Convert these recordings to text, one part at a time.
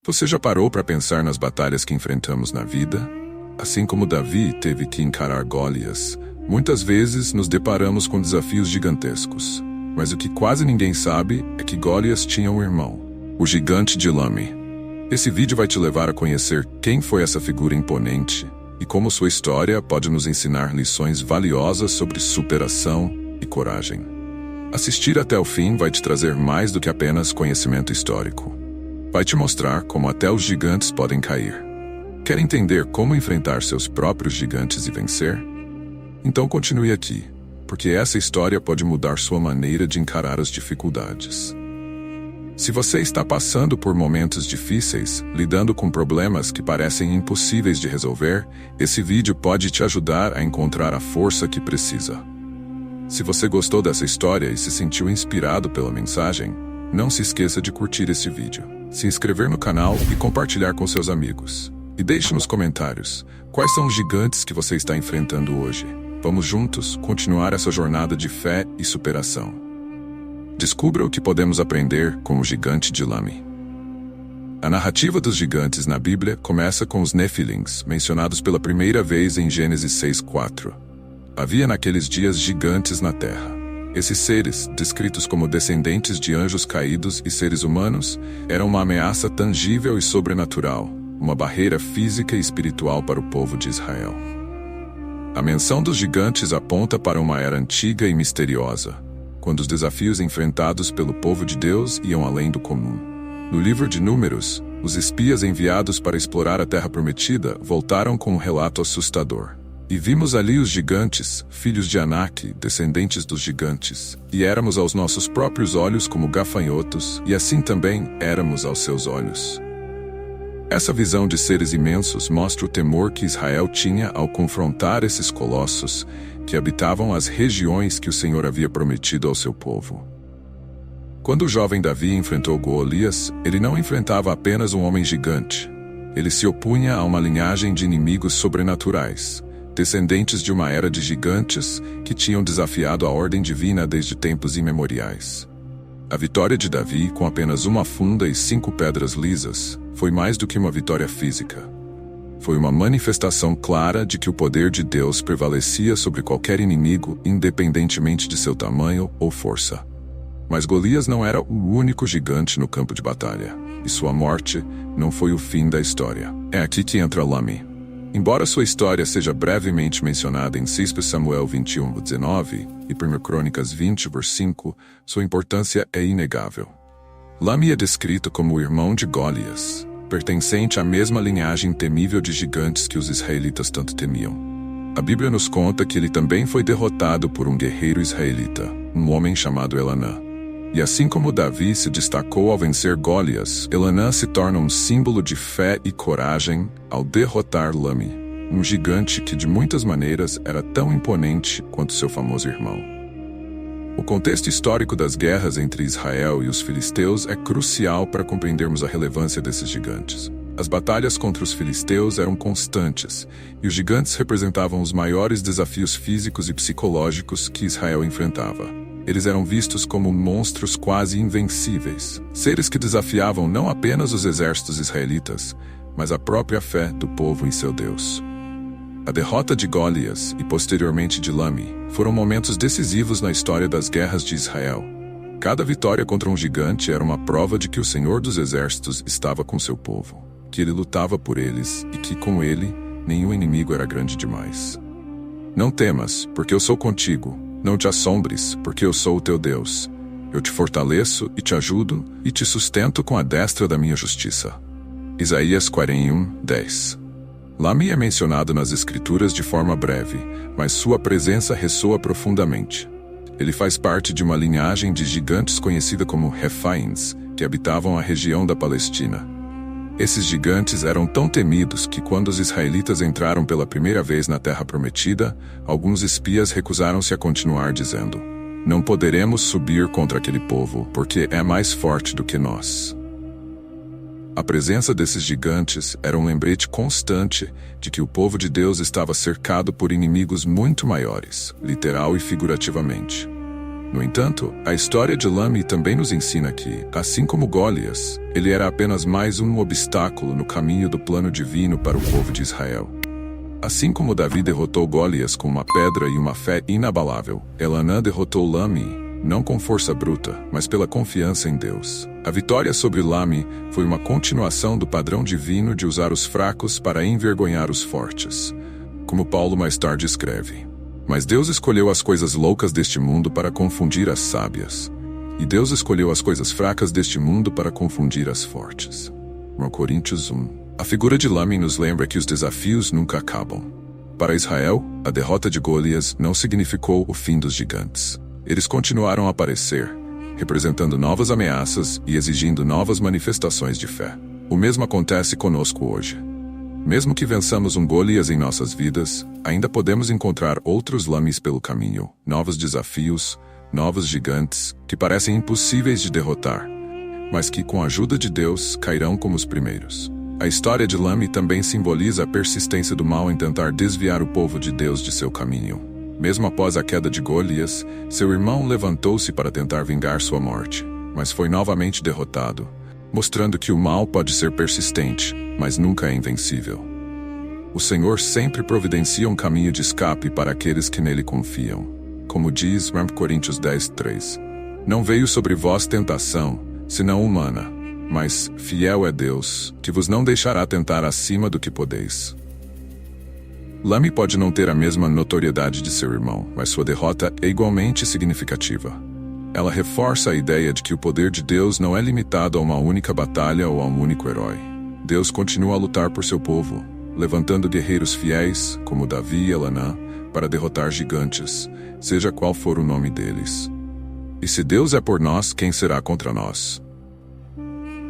Você já parou para pensar nas batalhas que enfrentamos na vida? Assim como Davi teve que encarar Golias, muitas vezes nos deparamos com desafios gigantescos. Mas o que quase ninguém sabe é que Golias tinha um irmão, o gigante de Lame. Esse vídeo vai te levar a conhecer quem foi essa figura imponente e como sua história pode nos ensinar lições valiosas sobre superação e coragem. Assistir até o fim vai te trazer mais do que apenas conhecimento histórico. Vai te mostrar como até os gigantes podem cair. Quer entender como enfrentar seus próprios gigantes e vencer? Então continue aqui, porque essa história pode mudar sua maneira de encarar as dificuldades. Se você está passando por momentos difíceis, lidando com problemas que parecem impossíveis de resolver, esse vídeo pode te ajudar a encontrar a força que precisa. Se você gostou dessa história e se sentiu inspirado pela mensagem, não se esqueça de curtir esse vídeo, se inscrever no canal e compartilhar com seus amigos. E deixe nos comentários quais são os gigantes que você está enfrentando hoje. Vamos juntos continuar essa jornada de fé e superação. Descubra o que podemos aprender com o gigante de Lame. A narrativa dos gigantes na Bíblia começa com os Nefilins, mencionados pela primeira vez em Gênesis 6:4. Havia naqueles dias gigantes na terra. Esses seres, descritos como descendentes de anjos caídos e seres humanos, eram uma ameaça tangível e sobrenatural, uma barreira física e espiritual para o povo de Israel. A menção dos gigantes aponta para uma era antiga e misteriosa, quando os desafios enfrentados pelo povo de Deus iam além do comum. No livro de Números, os espias enviados para explorar a Terra Prometida voltaram com um relato assustador. E vimos ali os gigantes, filhos de Anak, descendentes dos gigantes, e éramos aos nossos próprios olhos como gafanhotos, e assim também éramos aos seus olhos. Essa visão de seres imensos mostra o temor que Israel tinha ao confrontar esses colossos que habitavam as regiões que o Senhor havia prometido ao seu povo. Quando o jovem Davi enfrentou Golias, ele não enfrentava apenas um homem gigante. Ele se opunha a uma linhagem de inimigos sobrenaturais, descendentes de uma era de gigantes que tinham desafiado a ordem divina desde tempos imemoriais. A vitória de Davi, com apenas uma funda e 5 pedras lisas, foi mais do que uma vitória física. Foi uma manifestação clara de que o poder de Deus prevalecia sobre qualquer inimigo, independentemente de seu tamanho ou força. Mas Golias não era o único gigante no campo de batalha, e sua morte não foi o fim da história. É aqui que entra Lame. Embora sua história seja brevemente mencionada em 6 Samuel 21:19 e 1 Crônicas 20:5, sua importância é inegável. Lame é descrito como o irmão de Golias, pertencente à mesma linhagem temível de gigantes que os israelitas tanto temiam. A Bíblia nos conta que ele também foi derrotado por um guerreiro israelita, um homem chamado Elanã. E assim como Davi se destacou ao vencer Golias, Elanã se torna um símbolo de fé e coragem ao derrotar Lame, um gigante que de muitas maneiras era tão imponente quanto seu famoso irmão. O contexto histórico das guerras entre Israel e os filisteus é crucial para compreendermos a relevância desses gigantes. As batalhas contra os filisteus eram constantes, e os gigantes representavam os maiores desafios físicos e psicológicos que Israel enfrentava. Eles eram vistos como monstros quase invencíveis, seres que desafiavam não apenas os exércitos israelitas, mas a própria fé do povo em seu Deus. A derrota de Golias e posteriormente de Lame foram momentos decisivos na história das guerras de Israel. Cada vitória contra um gigante era uma prova de que o Senhor dos Exércitos estava com seu povo, que ele lutava por eles e que, com ele, nenhum inimigo era grande demais. Não temas, porque eu sou contigo. Não te assombres, porque eu sou o teu Deus. Eu te fortaleço e te ajudo e te sustento com a destra da minha justiça. Isaías 41:10. Lame é mencionado nas Escrituras de forma breve, mas sua presença ressoa profundamente. Ele faz parte de uma linhagem de gigantes conhecida como Refaíns, que habitavam a região da Palestina. Esses gigantes eram tão temidos que quando os israelitas entraram pela primeira vez na Terra Prometida, alguns espias recusaram-se a continuar dizendo: "Não poderemos subir contra aquele povo, porque é mais forte do que nós." A presença desses gigantes era um lembrete constante de que o povo de Deus estava cercado por inimigos muito maiores, literal e figurativamente. No entanto, a história de Lami também nos ensina que, assim como Golias, ele era apenas mais um obstáculo no caminho do plano divino para o povo de Israel. Assim como Davi derrotou Golias com uma pedra e uma fé inabalável, Elhanã derrotou Lami, não com força bruta, mas pela confiança em Deus. A vitória sobre Lami foi uma continuação do padrão divino de usar os fracos para envergonhar os fortes, como Paulo mais tarde escreve. Mas Deus escolheu as coisas loucas deste mundo para confundir as sábias. E Deus escolheu as coisas fracas deste mundo para confundir as fortes. 1 Coríntios 1. A figura de Lami nos lembra que os desafios nunca acabam. Para Israel, a derrota de Golias não significou o fim dos gigantes. Eles continuaram a aparecer, representando novas ameaças e exigindo novas manifestações de fé. O mesmo acontece conosco hoje. Mesmo que vençamos um Golias em nossas vidas, ainda podemos encontrar outros Lamis pelo caminho, novos desafios, novos gigantes, que parecem impossíveis de derrotar, mas que, com a ajuda de Deus, cairão como os primeiros. A história de Lami também simboliza a persistência do mal em tentar desviar o povo de Deus de seu caminho. Mesmo após a queda de Golias, seu irmão levantou-se para tentar vingar sua morte, mas foi novamente derrotado, mostrando que o mal pode ser persistente, mas nunca é invencível. O Senhor sempre providencia um caminho de escape para aqueles que nele confiam. Como diz 1 Coríntios 10:3, não veio sobre vós tentação, senão humana, mas fiel é Deus, que vos não deixará tentar acima do que podeis. Lami pode não ter a mesma notoriedade de seu irmão, mas sua derrota é igualmente significativa. Ela reforça a ideia de que o poder de Deus não é limitado a uma única batalha ou a um único herói. Deus continua a lutar por seu povo, levantando guerreiros fiéis, como Davi e Elhanã, para derrotar gigantes, seja qual for o nome deles. E se Deus é por nós, quem será contra nós?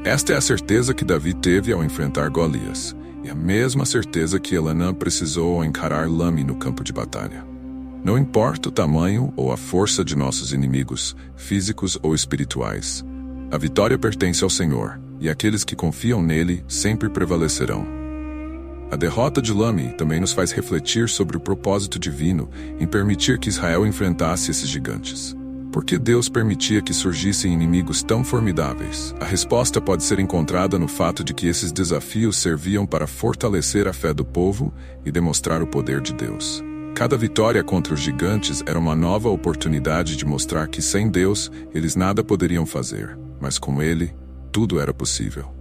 Esta é a certeza que Davi teve ao enfrentar Golias, e a mesma certeza que Elhanã precisou ao encarar Lami no campo de batalha. Não importa o tamanho ou a força de nossos inimigos, físicos ou espirituais, a vitória pertence ao Senhor, e aqueles que confiam nele sempre prevalecerão. A derrota de Lami também nos faz refletir sobre o propósito divino em permitir que Israel enfrentasse esses gigantes. Por que Deus permitia que surgissem inimigos tão formidáveis? A resposta pode ser encontrada no fato de que esses desafios serviam para fortalecer a fé do povo e demonstrar o poder de Deus. Cada vitória contra os gigantes era uma nova oportunidade de mostrar que sem Deus eles nada poderiam fazer, mas com Ele, tudo era possível.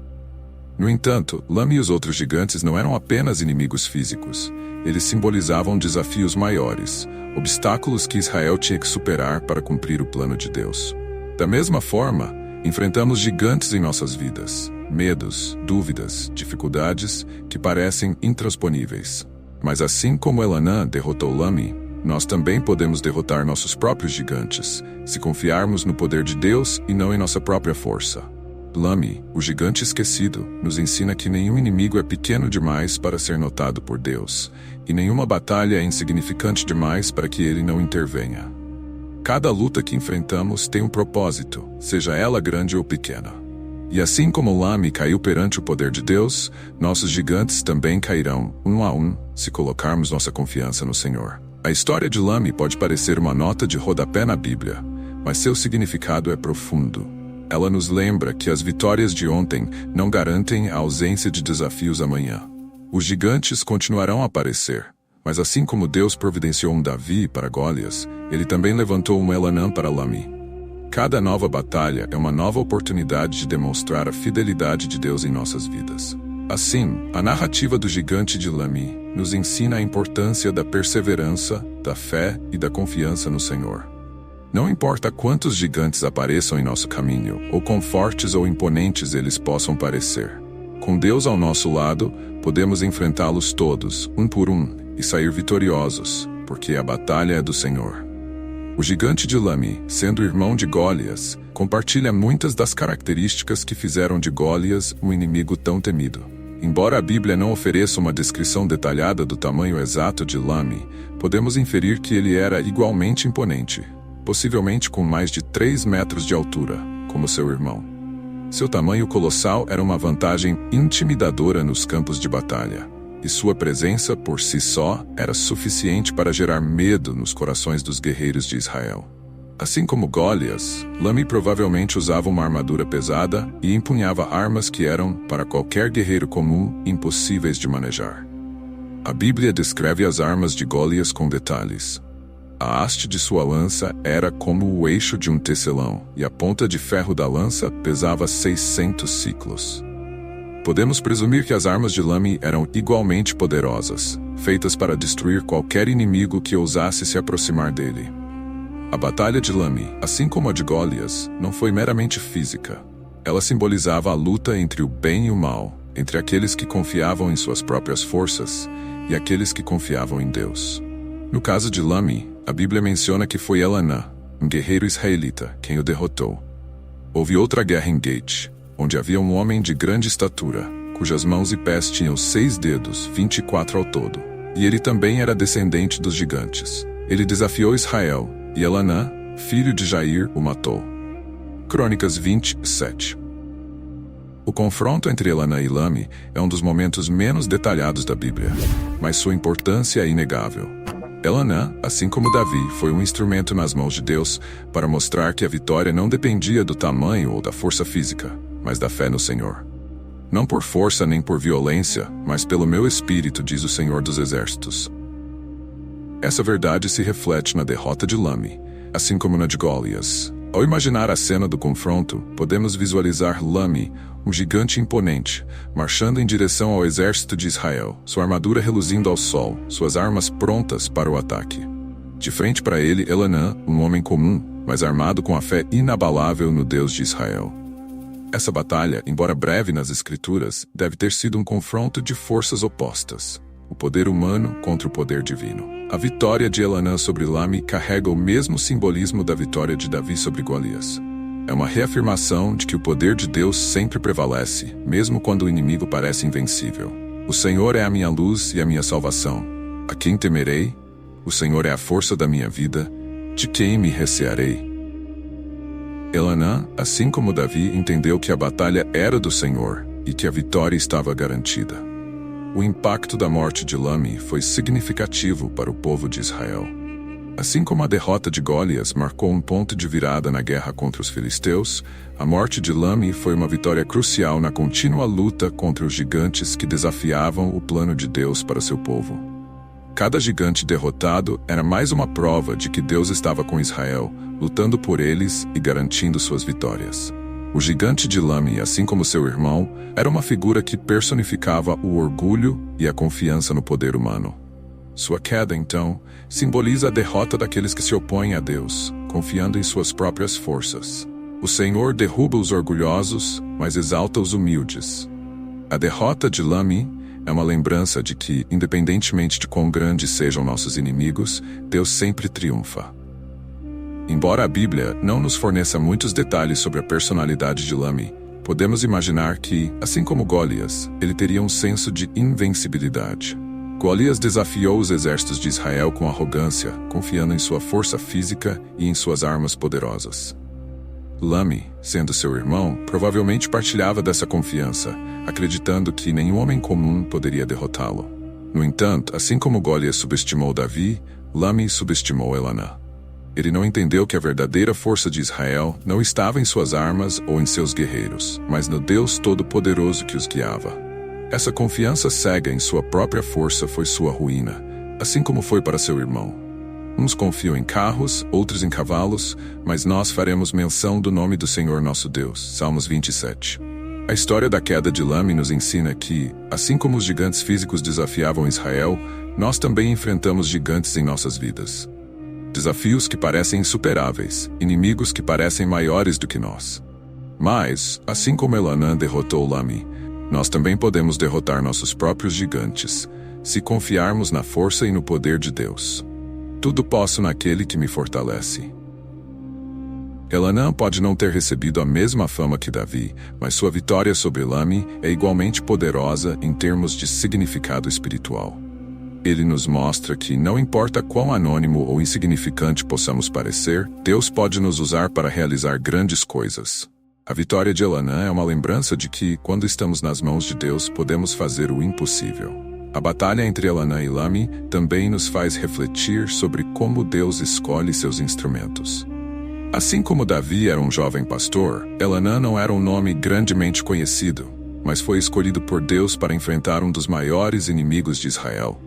No entanto, Lami e os outros gigantes não eram apenas inimigos físicos. Eles simbolizavam desafios maiores, obstáculos que Israel tinha que superar para cumprir o plano de Deus. Da mesma forma, enfrentamos gigantes em nossas vidas, medos, dúvidas, dificuldades que parecem intransponíveis. Mas assim como Elhanã derrotou Lami, nós também podemos derrotar nossos próprios gigantes, se confiarmos no poder de Deus e não em nossa própria força. Lami, o gigante esquecido, nos ensina que nenhum inimigo é pequeno demais para ser notado por Deus, e nenhuma batalha é insignificante demais para que ele não intervenha. Cada luta que enfrentamos tem um propósito, seja ela grande ou pequena. E assim como Lami caiu perante o poder de Deus, nossos gigantes também cairão, um a um, se colocarmos nossa confiança no Senhor. A história de Lami pode parecer uma nota de rodapé na Bíblia, mas seu significado é profundo. Ela nos lembra que as vitórias de ontem não garantem a ausência de desafios amanhã. Os gigantes continuarão a aparecer, mas assim como Deus providenciou um Davi para Golias, ele também levantou um Elhanã para Lami. Cada nova batalha é uma nova oportunidade de demonstrar a fidelidade de Deus em nossas vidas. Assim, a narrativa do gigante de Lami nos ensina a importância da perseverança, da fé e da confiança no Senhor. Não importa quantos gigantes apareçam em nosso caminho, ou quão fortes ou imponentes eles possam parecer. Com Deus ao nosso lado, podemos enfrentá-los todos, um por um, e sair vitoriosos, porque a batalha é do Senhor. O gigante de Lami, sendo irmão de Golias, compartilha muitas das características que fizeram de Golias um inimigo tão temido. Embora a Bíblia não ofereça uma descrição detalhada do tamanho exato de Lami, podemos inferir que ele era igualmente imponente, possivelmente com mais de 3 metros de altura, como seu irmão. Seu tamanho colossal era uma vantagem intimidadora nos campos de batalha, e sua presença por si só era suficiente para gerar medo nos corações dos guerreiros de Israel. Assim como Golias, Lami provavelmente usava uma armadura pesada e empunhava armas que eram, para qualquer guerreiro comum, impossíveis de manejar. A Bíblia descreve as armas de Golias com detalhes. A haste de sua lança era como o eixo de um tecelão, e a ponta de ferro da lança pesava 600 ciclos. Podemos presumir que as armas de Lami eram igualmente poderosas, feitas para destruir qualquer inimigo que ousasse se aproximar dele. A batalha de Lami, assim como a de Golias, não foi meramente física. Ela simbolizava a luta entre o bem e o mal, entre aqueles que confiavam em suas próprias forças e aqueles que confiavam em Deus. No caso de Lami, a Bíblia menciona que foi Elanã, um guerreiro israelita, quem o derrotou. Houve outra guerra em Gate, onde havia um homem de grande estatura, cujas mãos e pés tinham 6 dedos, 24 ao todo. E ele também era descendente dos gigantes. Ele desafiou Israel, e Elanã, filho de Jair, o matou. Crônicas 27. O confronto entre Elanã e Lami é um dos momentos menos detalhados da Bíblia, mas sua importância é inegável. Elanã, assim como Davi, foi um instrumento nas mãos de Deus para mostrar que a vitória não dependia do tamanho ou da força física, mas da fé no Senhor. Não por força nem por violência, mas pelo meu espírito, diz o Senhor dos Exércitos. Essa verdade se reflete na derrota de Lami, assim como na de Golias. Ao imaginar a cena do confronto, podemos visualizar Lami, um gigante imponente, marchando em direção ao exército de Israel, sua armadura reluzindo ao sol, suas armas prontas para o ataque. De frente para ele, Elanã, um homem comum, mas armado com a fé inabalável no Deus de Israel. Essa batalha, embora breve nas Escrituras, deve ter sido um confronto de forças opostas. O poder humano contra o poder divino. A vitória de Elanã sobre Lami carrega o mesmo simbolismo da vitória de Davi sobre Golias. É uma reafirmação de que o poder de Deus sempre prevalece, mesmo quando o inimigo parece invencível. O Senhor é a minha luz e a minha salvação. A quem temerei? O Senhor é a força da minha vida. De quem me recearei? Elanã, assim como Davi, entendeu que a batalha era do Senhor e que a vitória estava garantida. O impacto da morte de Lami foi significativo para o povo de Israel. Assim como a derrota de Golias marcou um ponto de virada na guerra contra os filisteus, a morte de Lami foi uma vitória crucial na contínua luta contra os gigantes que desafiavam o plano de Deus para seu povo. Cada gigante derrotado era mais uma prova de que Deus estava com Israel, lutando por eles e garantindo suas vitórias. O gigante de Lami, assim como seu irmão, era uma figura que personificava o orgulho e a confiança no poder humano. Sua queda, então, simboliza a derrota daqueles que se opõem a Deus, confiando em suas próprias forças. O Senhor derruba os orgulhosos, mas exalta os humildes. A derrota de Lami é uma lembrança de que, independentemente de quão grandes sejam nossos inimigos, Deus sempre triunfa. Embora a Bíblia não nos forneça muitos detalhes sobre a personalidade de Lami, podemos imaginar que, assim como Golias, ele teria um senso de invencibilidade. Golias desafiou os exércitos de Israel com arrogância, confiando em sua força física e em suas armas poderosas. Lami, sendo seu irmão, provavelmente partilhava dessa confiança, acreditando que nenhum homem comum poderia derrotá-lo. No entanto, assim como Golias subestimou Davi, Lami subestimou Elanã. Ele não entendeu que a verdadeira força de Israel não estava em suas armas ou em seus guerreiros, mas no Deus Todo-Poderoso que os guiava. Essa confiança cega em sua própria força foi sua ruína, assim como foi para seu irmão. Uns confiam em carros, outros em cavalos, mas nós faremos menção do nome do Senhor nosso Deus. Salmos 27. A história da queda de Lami nos ensina que, assim como os gigantes físicos desafiavam Israel, nós também enfrentamos gigantes em nossas vidas. Desafios que parecem insuperáveis, inimigos que parecem maiores do que nós. Mas, assim como Elanã derrotou Lami, nós também podemos derrotar nossos próprios gigantes, se confiarmos na força e no poder de Deus. Tudo posso naquele que me fortalece. Elanã pode não ter recebido a mesma fama que Davi, mas sua vitória sobre Lami é igualmente poderosa em termos de significado espiritual. Ele nos mostra que, não importa quão anônimo ou insignificante possamos parecer, Deus pode nos usar para realizar grandes coisas. A vitória de Elanã é uma lembrança de que, quando estamos nas mãos de Deus, podemos fazer o impossível. A batalha entre Elanã e Lami também nos faz refletir sobre como Deus escolhe seus instrumentos. Assim como Davi era um jovem pastor, Elhanã não era um nome grandemente conhecido, mas foi escolhido por Deus para enfrentar um dos maiores inimigos de Israel.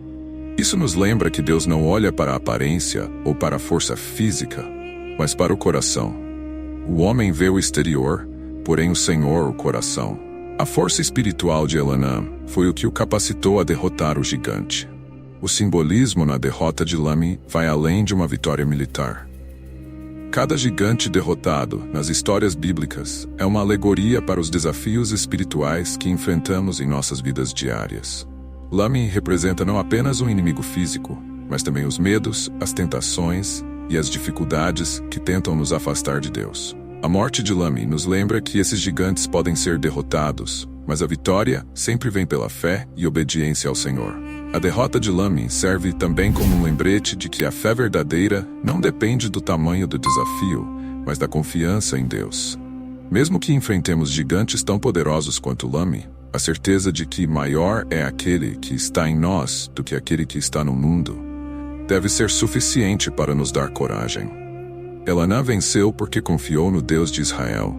Isso nos lembra que Deus não olha para a aparência ou para a força física, mas para o coração. O homem vê o exterior, porém o Senhor o coração. A força espiritual de Elhanã foi o que o capacitou a derrotar o gigante. O simbolismo na derrota de Lami vai além de uma vitória militar. Cada gigante derrotado nas histórias bíblicas é uma alegoria para os desafios espirituais que enfrentamos em nossas vidas diárias. Lami representa não apenas um inimigo físico, mas também os medos, as tentações e as dificuldades que tentam nos afastar de Deus. A morte de Lami nos lembra que esses gigantes podem ser derrotados, mas a vitória sempre vem pela fé e obediência ao Senhor. A derrota de Lami serve também como um lembrete de que a fé verdadeira não depende do tamanho do desafio, mas da confiança em Deus. Mesmo que enfrentemos gigantes tão poderosos quanto Lami, a certeza de que maior é aquele que está em nós do que aquele que está no mundo deve ser suficiente para nos dar coragem. Elhanã venceu porque confiou no Deus de Israel,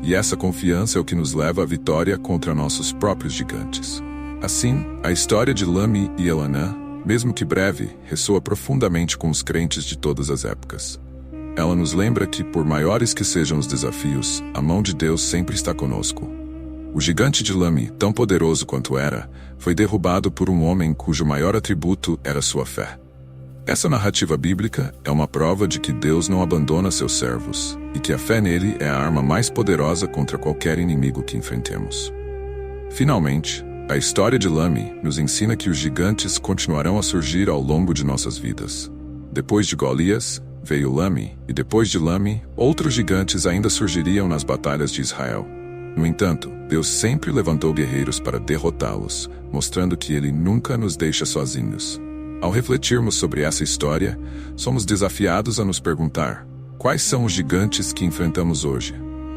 e essa confiança é o que nos leva à vitória contra nossos próprios gigantes. Assim, a história de Lami e Elhanã, mesmo que breve, ressoa profundamente com os crentes de todas as épocas. Ela nos lembra que, por maiores que sejam os desafios, a mão de Deus sempre está conosco. O gigante de Lami, tão poderoso quanto era, foi derrubado por um homem cujo maior atributo era sua fé. Essa narrativa bíblica é uma prova de que Deus não abandona seus servos, e que a fé nele é a arma mais poderosa contra qualquer inimigo que enfrentemos. Finalmente, a história de Lami nos ensina que os gigantes continuarão a surgir ao longo de nossas vidas. Depois de Golias, veio Lami, e depois de Lami, outros gigantes ainda surgiriam nas batalhas de Israel. No entanto, Deus sempre levantou guerreiros para derrotá-los, mostrando que Ele nunca nos deixa sozinhos. Ao refletirmos sobre essa história, somos desafiados a nos perguntar: quais são os gigantes que enfrentamos hoje?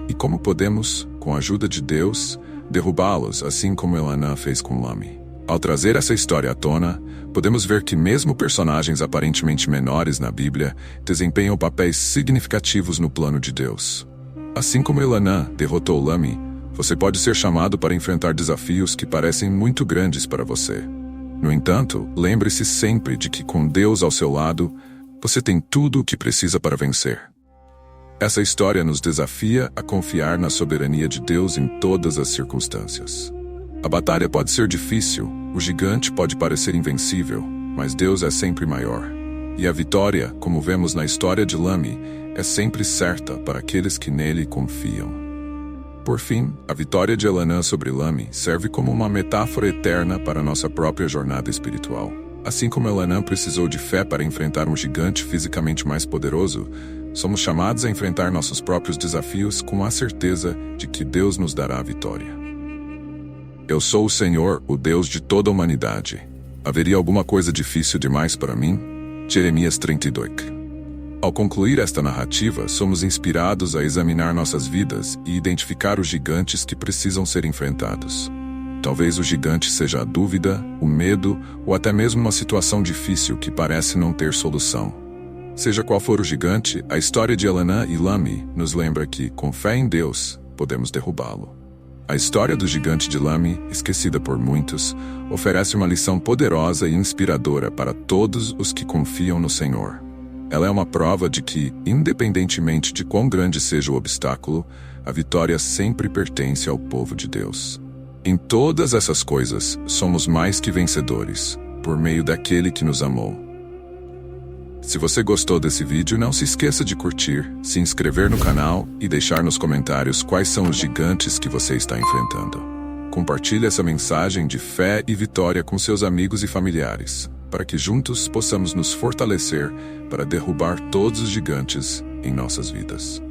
E como podemos, com a ajuda de Deus, derrubá-los, assim como Elhanã fez com Lami? Ao trazer essa história à tona, podemos ver que mesmo personagens aparentemente menores na Bíblia desempenham papéis significativos no plano de Deus. Assim como Elhanã derrotou Lami, você pode ser chamado para enfrentar desafios que parecem muito grandes para você. No entanto, lembre-se sempre de que com Deus ao seu lado, você tem tudo o que precisa para vencer. Essa história nos desafia a confiar na soberania de Deus em todas as circunstâncias. A batalha pode ser difícil, o gigante pode parecer invencível, mas Deus é sempre maior. E a vitória, como vemos na história de Lami, é sempre certa para aqueles que nele confiam. Por fim, a vitória de Elhanã sobre Lami serve como uma metáfora eterna para nossa própria jornada espiritual. Assim como Elhanã precisou de fé para enfrentar um gigante fisicamente mais poderoso, somos chamados a enfrentar nossos próprios desafios com a certeza de que Deus nos dará a vitória. Eu sou o Senhor, o Deus de toda a humanidade. Haveria alguma coisa difícil demais para mim? Jeremias 32. Ao concluir esta narrativa, somos inspirados a examinar nossas vidas e identificar os gigantes que precisam ser enfrentados. Talvez o gigante seja a dúvida, o medo ou até mesmo uma situação difícil que parece não ter solução. Seja qual for o gigante, a história de Elhanã e Lami nos lembra que, com fé em Deus, podemos derrubá-lo. A história do gigante de Lami, esquecida por muitos, oferece uma lição poderosa e inspiradora para todos os que confiam no Senhor. Ela é uma prova de que, independentemente de quão grande seja o obstáculo, a vitória sempre pertence ao povo de Deus. Em todas essas coisas, somos mais que vencedores, por meio daquele que nos amou. Se você gostou desse vídeo, não se esqueça de curtir, se inscrever no canal e deixar nos comentários quais são os gigantes que você está enfrentando. Compartilhe essa mensagem de fé e vitória com seus amigos e familiares, para que juntos possamos nos fortalecer para derrubar todos os gigantes em nossas vidas.